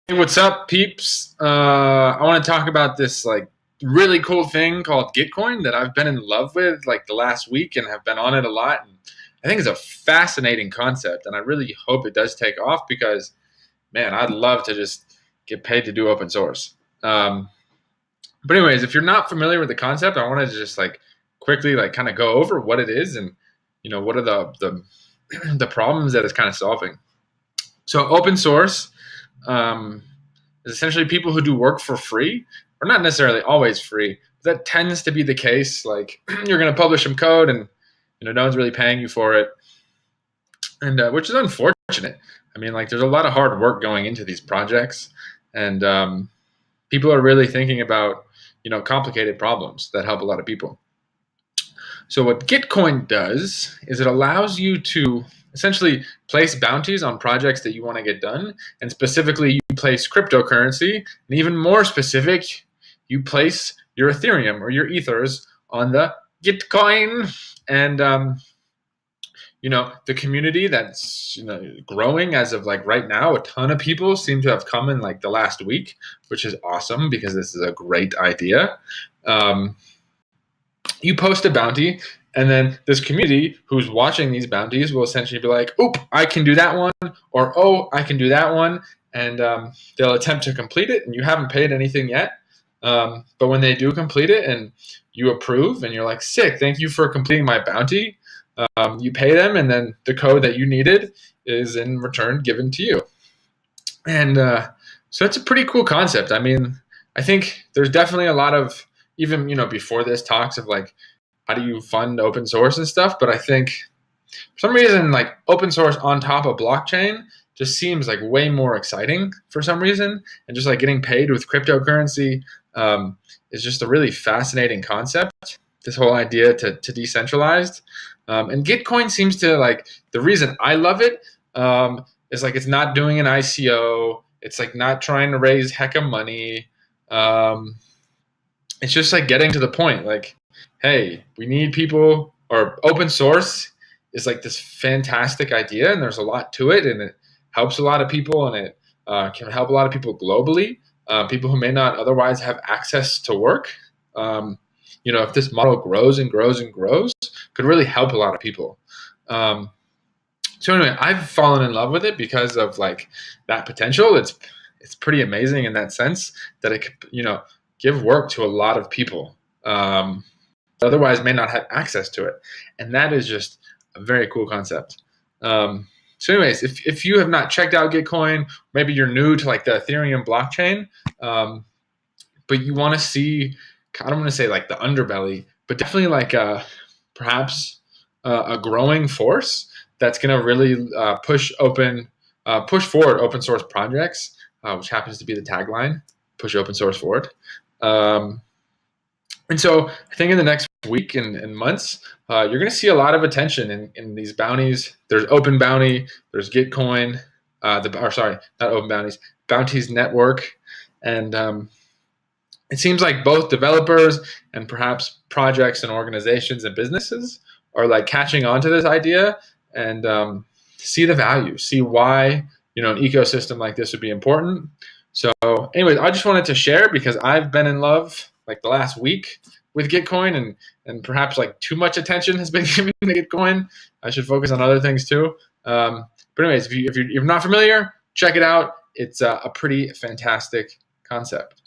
Hey, what's up, peeps? I want to talk about this really cool thing called GitCoin that I've been in love with like the last week and have been on it a lot. And I think it's a fascinating concept, and I really hope it does take off because, man, I'd love to just get paid to do open source. But anyways, if you're not familiar with the concept, I wanted to just quickly kind of go over what it is and what are the the problems that it's kind of solving. So open source is essentially people who do work for free, or not necessarily always free. That tends to be the case. Like you're going to publish some code, and no one's really paying you for it, and which is unfortunate. I mean, there's a lot of hard work going into these projects, and people are really thinking about complicated problems that help a lot of people. So what Gitcoin does is it allows you to essentially place bounties on projects that you want to get done, and specifically you place cryptocurrency, and even more specific, you place your Ethereum or your Ethers on the Gitcoin, and the community that's growing as of right now. A ton of people seem to have come in the last week, which is awesome because this is a great idea. You post a bounty, and then this community who's watching these bounties will essentially be like, oop, I can do that one, or oh, I can do that one, and they'll attempt to complete it, and you haven't paid anything yet. But when they do complete it and you approve and you're like, sick, thank you for completing my bounty, you pay them, and then the code that you needed is in return given to you. And so it's a pretty cool concept. I mean, I think there's definitely a lot of, even before this, talks of how do you fund open source and stuff, but I think for some reason open source on top of blockchain just seems way more exciting for some reason, and just getting paid with cryptocurrency is just a really fascinating concept, this whole idea to decentralized, and Gitcoin seems to the reason I love it is it's not doing an ICO, it's not trying to raise heck of money. It's just getting to the point, hey, we need people, or open source is this fantastic idea, and there's a lot to it, and it helps a lot of people, and it can help a lot of people globally, people who may not otherwise have access to work. If this model grows and grows and grows, could really help a lot of people. So anyway, I've fallen in love with it because of that potential. It's pretty amazing in that sense that it could, give work to a lot of people otherwise may not have access to it, and that is just a very cool concept. So anyways, if you have not checked out Gitcoin, maybe you're new to the Ethereum blockchain, but you want to see, I don't want to say the underbelly, but definitely perhaps a growing force that's going to really push forward open source projects, which happens to be the tagline, push open source forward. And so I think in the next week and months, you're going to see a lot of attention in these bounties. There's Open Bounty, there's Gitcoin, not Open Bounties, Bounties Network. And it seems like both developers and perhaps projects and organizations and businesses are catching on to this idea and see the value, see why an ecosystem like this would be important. So anyways, I just wanted to share because I've been in love the last week with Gitcoin, and perhaps too much attention has been given to Gitcoin. I should focus on other things too. But anyways, if you're not familiar, check it out. It's a pretty fantastic concept.